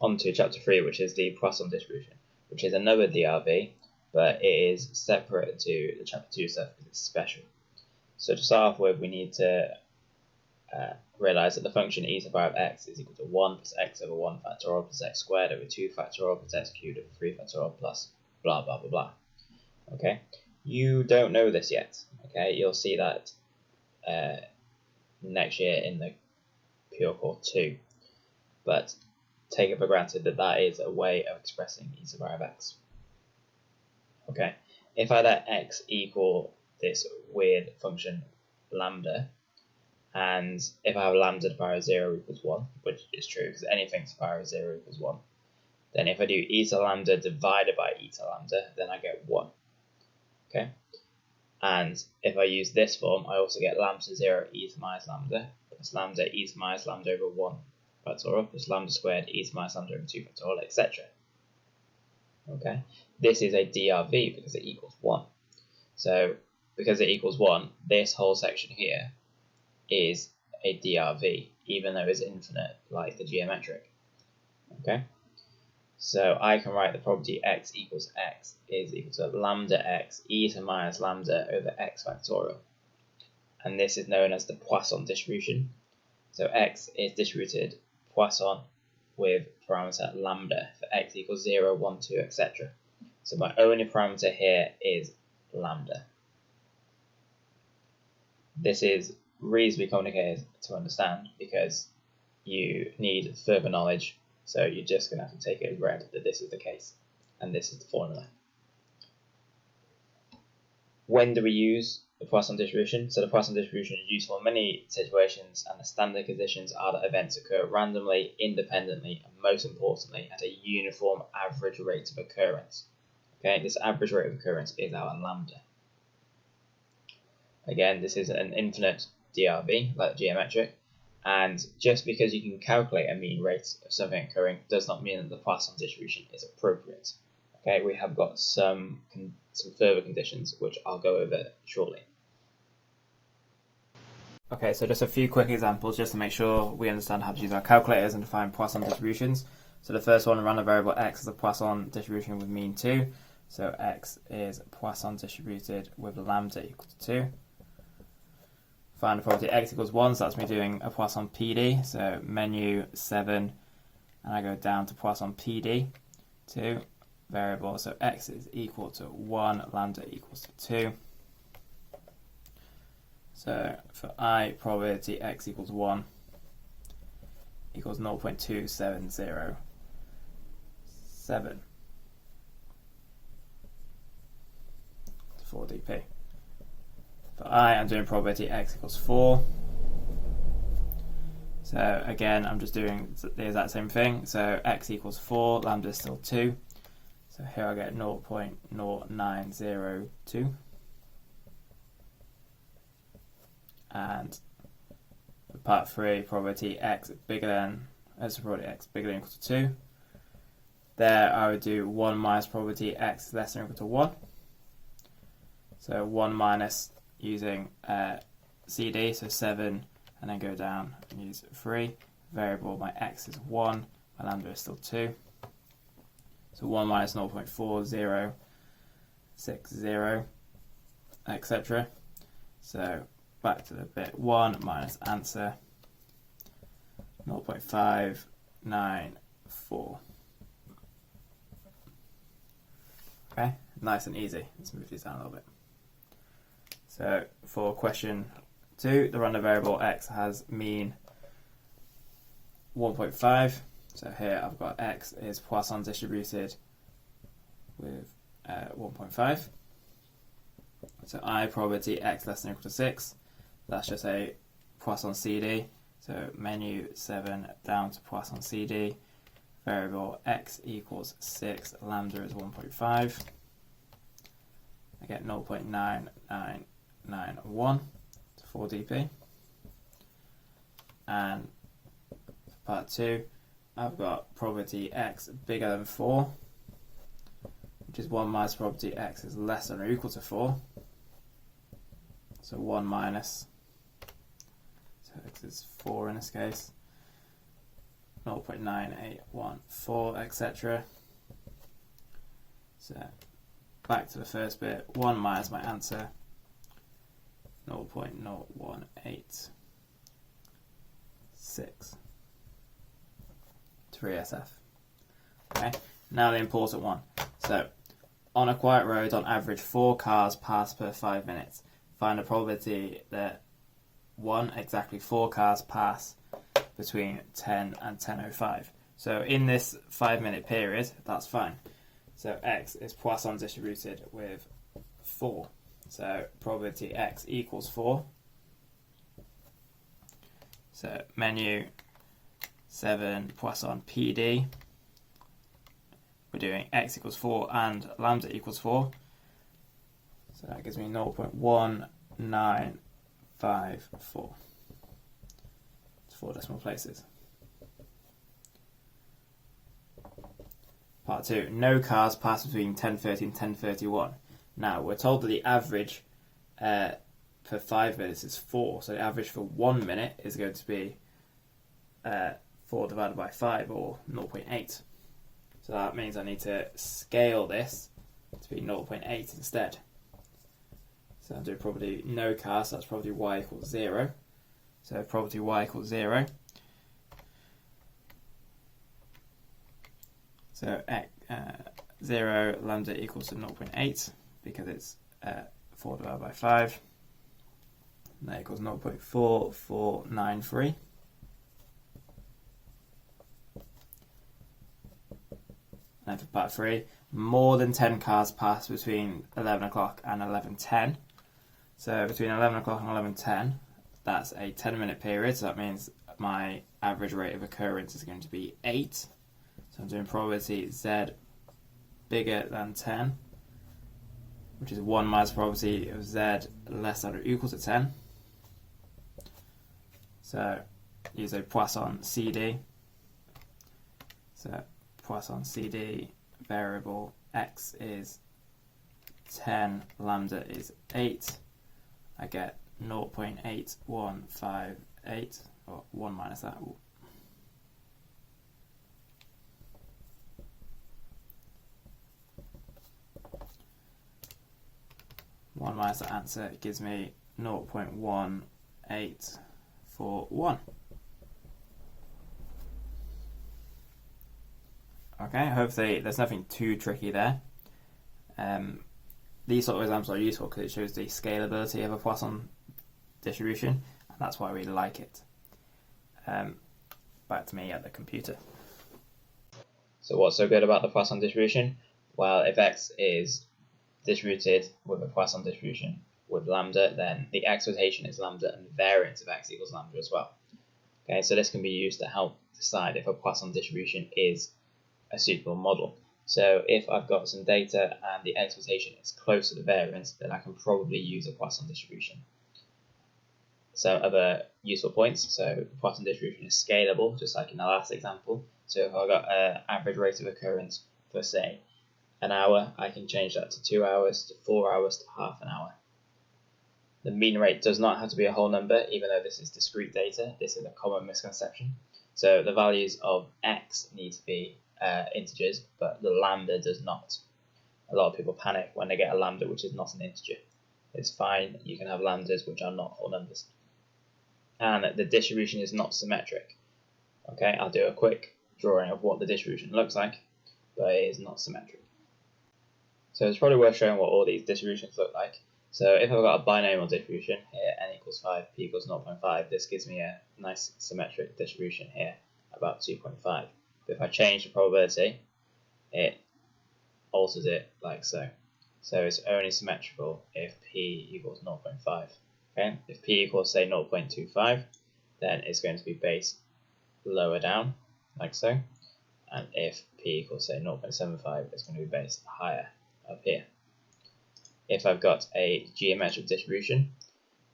on to chapter 3, which is the Poisson distribution, which is another DRV, but it is separate to the chapter 2 stuff because it's special. So to start off with, we need to realize that the function e to the power of x is equal to 1 plus x over 1 factorial plus x squared over 2 factorial plus x cubed over 3 factorial plus blah blah blah blah. Okay, you don't know this yet. Okay, you'll see that next year in the Pure Core 2, but take it for granted that that is a way of expressing e to the power of x. Okay, if I let x equal this weird function lambda, and if I have lambda to the power of 0 equals 1, which is true because anything to the power of 0 equals 1, then if I do e to lambda divided by e to lambda, then I get 1. Okay, and if I use this form, I also get lambda to 0 e to minus lambda plus lambda e to minus lambda over 1 factorial plus lambda squared e to minus lambda over 2 factorial, etc. Okay, this is a DRV because it equals 1. So because it equals 1, this whole section here is a DRV, even though it's infinite like the geometric. Okay, so I can write the property x equals x is equal to lambda x e to minus lambda over x factorial, and this is known as the Poisson distribution. So x is distributed Poisson with parameter lambda for x equals 0, 1, 2, etc. So my only parameter here is lambda. This is reasonably complicated to understand because you need further knowledge, so you're just going to have to take it as read that this is the case, and this is the formula. When do we use the Poisson distribution? So the Poisson distribution is useful in many situations, and the standard conditions are that events occur randomly, independently, and most importantly at a uniform average rate of occurrence. Okay, this average rate of occurrence is our lambda. Again, this is an infinite DRV, like geometric, and just because you can calculate a mean rate of something occurring does not mean that the Poisson distribution is appropriate. Okay, we have got some further conditions which I'll go over shortly. Okay, so just a few quick examples just to make sure we understand how to use our calculators and define Poisson distributions. So the first one, random variable x is a Poisson distribution with mean 2. So x is Poisson distributed with lambda equal to 2. Find the property x equals 1, so that's me doing a Poisson PD. So menu 7, and I go down to Poisson PD 2 variable. So x is equal to 1, lambda equals to 2. So for I, probability x equals 1 equals 0.2707 for dp. For I, I'm doing probability x equals 4. So again, I'm just doing the exact same thing. So x equals 4, lambda is still 2. So here I get 0.0902. And for part 3, probability x bigger than equal to 2. There I would do 1 minus probability x less than or equal to 1. So 1 minus using CD, so 7, and then go down and use 3. Variable, my x is 1, my lambda is still 2. So 1 minus 0.4060, etc. So back to the bit 1 minus answer 0.594. Okay, nice and easy. Let's move these down a little bit. So for question 2, the random variable x has mean 1.5. So here I've got x is Poisson distributed with 1.5. So I, probability x less than or equal to 6. That's just a Poisson CD. So menu 7 down to Poisson CD. Variable x equals 6, lambda is 1.5. I get 0.9991 for dp. And for part 2, I've got probability x bigger than 4, which is 1 minus probability x is less than or equal to 4. So 1 minus, so x is 4 in this case. 0.9814, etc. So back to the first bit, 1 minus my answer, 0.0186 3SF. Okay, now the important one. So on a quiet road, on average 4 cars pass per 5 minutes. Find the probability that 1, exactly 4 cars pass between 10 and 10:05. So in this 5-minute period, that's fine. So x is Poisson distributed with 4. So probability x equals 4. So menu 7 Poisson PD. We're doing x equals 4 and lambda equals 4. So that gives me 0.1954. It's 4 decimal places. Part 2. No cars pass between 10:30 and 10:31. Now, we're told that the average per 5 minutes is 4. So the average for 1 minute is going to be 4 divided by 5, or 0.8. So that means I need to scale this to be 0.8 instead. So I'm doing probably no cars, so that's probably y equals 0. So probability y equals 0. So 0 lambda equals to 0.8 because it's 4 divided by 5. And that equals 0.4493. And for part 3, more than 10 cars pass between 11 o'clock and 11:10. So between 11 o'clock and 11:10, that's a 10-minute period. So that means my average rate of occurrence is going to be 8. So I'm doing probability z bigger than 10, which is 1 minus probability of z less than or equal to 10. So use a Poisson CD. So Poisson CD, variable x is 10, lambda is 8. I get 0.8158, or 1 minus that. Ooh. One minus the answer, it gives me 0.1841. Okay, hopefully there's nothing too tricky there. These sort of examples are useful because it shows the scalability of a Poisson distribution, and that's why we like it. Back to me at the computer. So what's so good about the Poisson distribution? Well, if x is distributed with a Poisson distribution with lambda, then the expectation is lambda and the variance of x equals lambda as well. Okay, so this can be used to help decide if a Poisson distribution is a suitable model. So if I've got some data and the expectation is close to the variance, then I can probably use a Poisson distribution. Some other useful points. So the Poisson distribution is scalable, just like in the last example. So if I've got an average rate of occurrence for, say, an hour, I can change that to 2 hours, to 4 hours, to half an hour. The mean rate does not have to be a whole number, even though this is discrete data. This is a common misconception. So the values of x need to be integers, but the lambda does not. A lot of people panic when they get a lambda which is not an integer. It's fine, you can have lambdas which are not whole numbers. And the distribution is not symmetric. Okay, I'll do a quick drawing of what the distribution looks like, but it is not symmetric. So it's probably worth showing what all these distributions look like. So if I've got a binomial distribution here, n equals 5, p equals 0.5, this gives me a nice symmetric distribution here, about 2.5. But if I change the probability, it alters it like so. So it's only symmetrical if p equals 0.5. Okay? If p equals, say, 0.25, then it's going to be based lower down, like so. And if p equals, say, 0.75, it's going to be based higher, up here. If I've got a geometric distribution,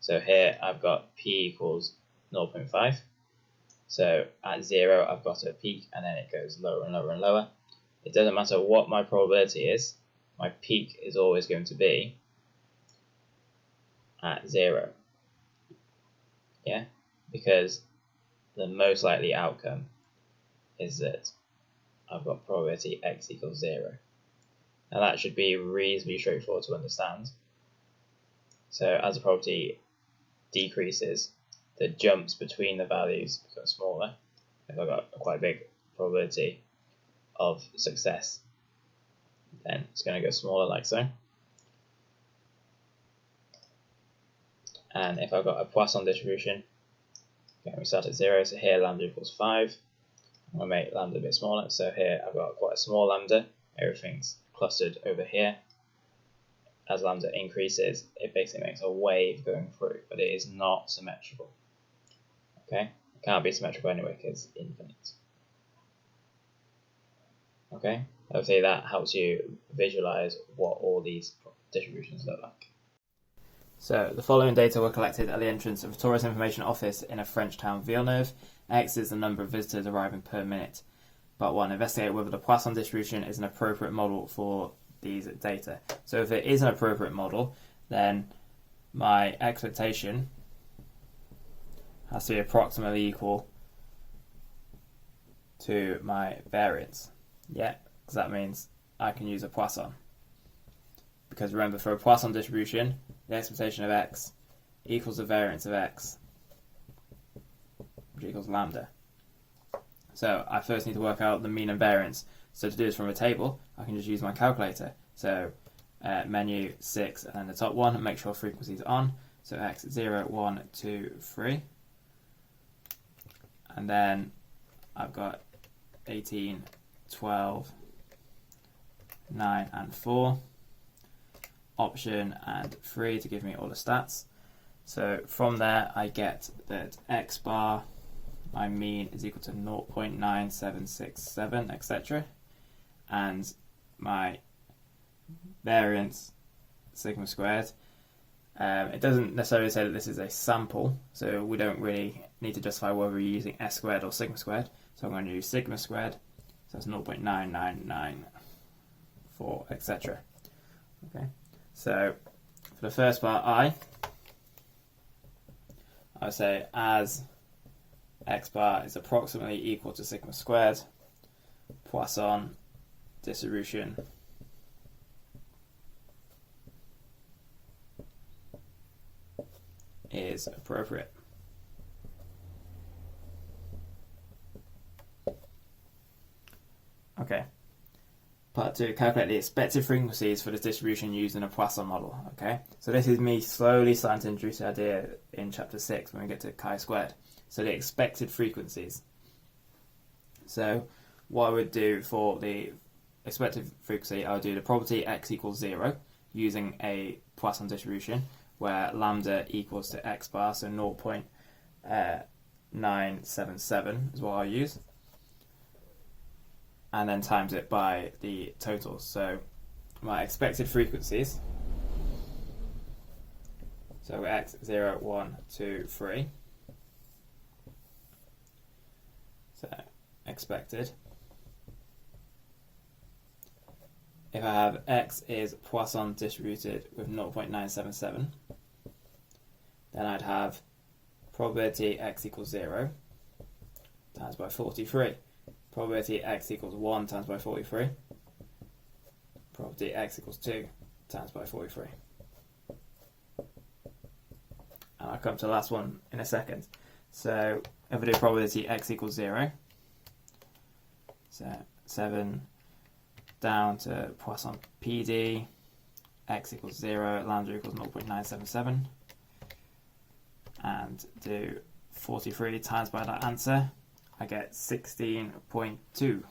so here I've got p equals 0.5. So at 0, I've got a peak, and then it goes lower and lower and lower. It doesn't matter what my probability is, my peak is always going to be at 0. Yeah, because the most likely outcome is that I've got probability x equals 0. Now that should be reasonably straightforward to understand. So as the probability decreases, the jumps between the values become smaller. If I've got a quite big probability of success, then it's going to go smaller like so. And if I've got a Poisson distribution, okay, we start at 0, so here lambda equals 5. I'm going to make lambda a bit smaller, so here I've got quite a small lambda, everything's clustered over here. As lambda increases, it basically makes a wave going through, but it is not symmetrical. Okay, it can't be symmetrical anyway because it's infinite. Okay, hopefully that helps you visualize what all these distributions look like. So the following data were collected at the entrance of a tourist information office in a French town, Villeneuve. X is the number of visitors arriving per minute. But 1. Investigate whether the Poisson distribution is an appropriate model for these data. So if it is an appropriate model, then my expectation has to be approximately equal to my variance. Yeah, because that means I can use a Poisson. Because remember, for a Poisson distribution, the expectation of x equals the variance of x, which equals lambda. So I first need to work out the mean and variance. So to do this from a table, I can just use my calculator. So menu 6 and then the top one, and make sure frequency is on. So x 0, 1, 2, 3. And then I've got 18, 12, 9 and 4. Option and 3 to give me all the stats. So from there I get that x bar, my mean, is equal to 0.9767, etc. And my variance, sigma squared, it doesn't necessarily say that this is a sample, so we don't really need to justify whether we're using s squared or sigma squared. So I'm going to use sigma squared, so that's 0.9994, etc. Okay. So for the first part I would say as x bar is approximately equal to sigma squared, Poisson distribution is appropriate. Okay. Part 2, calculate the expected frequencies for this distribution used in a Poisson model. Okay, so this is me slowly starting to introduce the idea in chapter 6 when we get to chi-squared. So the expected frequencies. So what I would do for the expected frequency, I would do the probability x equals 0 using a Poisson distribution where lambda equals to x bar, so 0.977 is what I'll use. And then times it by the totals. So my expected frequencies, so x 0, 1, 2, 3. So expected. If I have x is Poisson distributed with 0.977, then I'd have probability x equals 0 times by 43. Probability x equals 1 times by 43. Probability x equals 2 times by 43. And I'll come to the last one in a second. So if I do probability x equals 0, so 7 down to Poisson PD, x equals 0, lambda equals 0.977, and do 43 times by that answer, I get 16.2.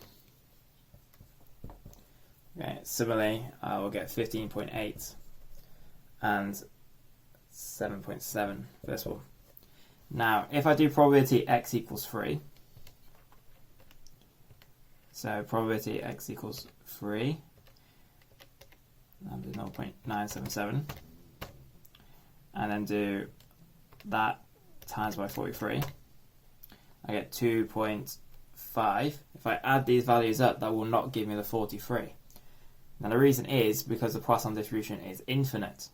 Okay, similarly, I will get 15.8 and 7.7 first of all. Now, if I do probability x equals 3, so probability x equals 3, lambda 0.977, and then do that times by 43, I get 2.5. If I add these values up, that will not give me the 43. Now the reason is because the Poisson distribution is infinite.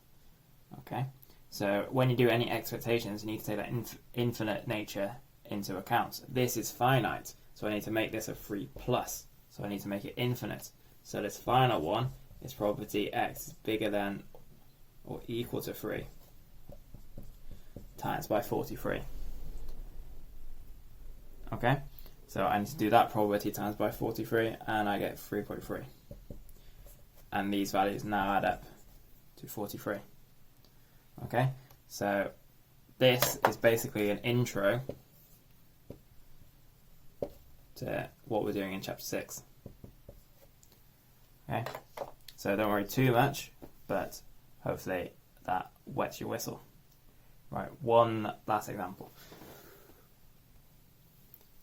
Okay, so when you do any expectations, you need to take that infinite nature into account. This is finite, So I need to make this a 3 plus. So I need to make it infinite. So this final one is probability x is bigger than or equal to 3 times by 43. Okay, so I need to do that probability times by 43 and I get 3.3. And these values now add up to 43. Okay, so this is basically an intro to what we're doing in chapter 6. Okay, so don't worry too much, but hopefully that wets your whistle. Right, one last example.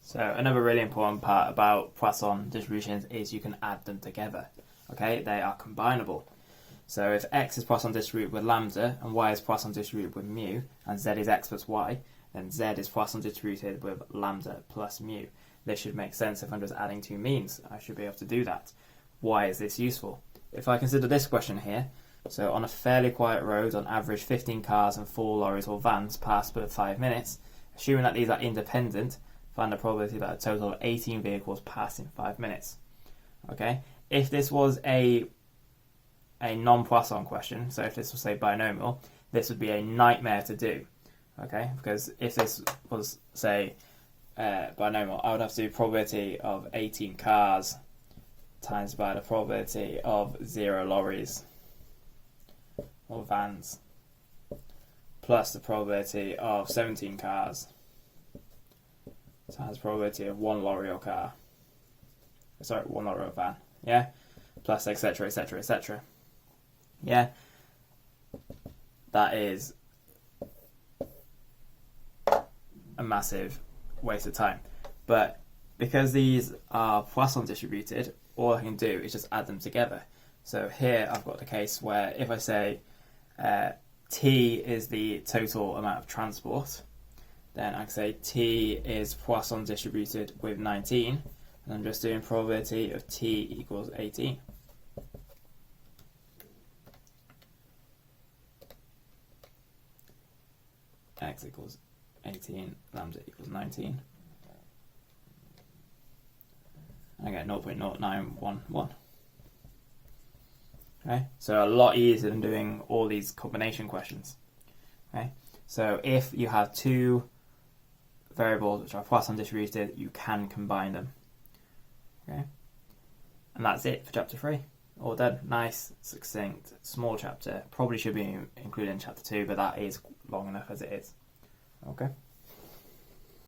So another really important part about Poisson distributions is you can add them together. Okay, they are combinable. So if x is Poisson distributed with lambda and y is Poisson distributed with mu and z is x plus y, then z is Poisson distributed with lambda plus mu. This should make sense if I'm just adding two means. I should be able to do that. Why is this useful? If I consider this question here, so on a fairly quiet road, on average 15 cars and 4 lorries or vans pass per 5 minutes, assuming that these are independent, find the probability that a total of 18 vehicles pass in 5 minutes. Okay, if this was a non-Poisson question, so if this was say binomial, this would be a nightmare to do. Okay, because if this was say binomial, I would have to do probability of 18 cars times by the probability of 0 lorries or vans plus the probability of 17 cars times probability of 1 lorry or car. Sorry, 1 lorry or van. Yeah, plus etc. etc. etc. Yeah, that is a massive waste of time. But because these are Poisson distributed, all I can do is just add them together. So here I've got the case where if I say T is the total amount of transport, then I can say T is Poisson distributed with 19, and I'm just doing probability of T equals 18. X equals 18, lambda equals 19. I get 0.0911. Okay, so a lot easier than doing all these combination questions. Okay, so if you have two variables which are Poisson distributed, you can combine them. Okay, and that's it for chapter 3. All done. Nice, succinct, small chapter. Probably should be included in chapter 2, but that is long enough as it is. Okay.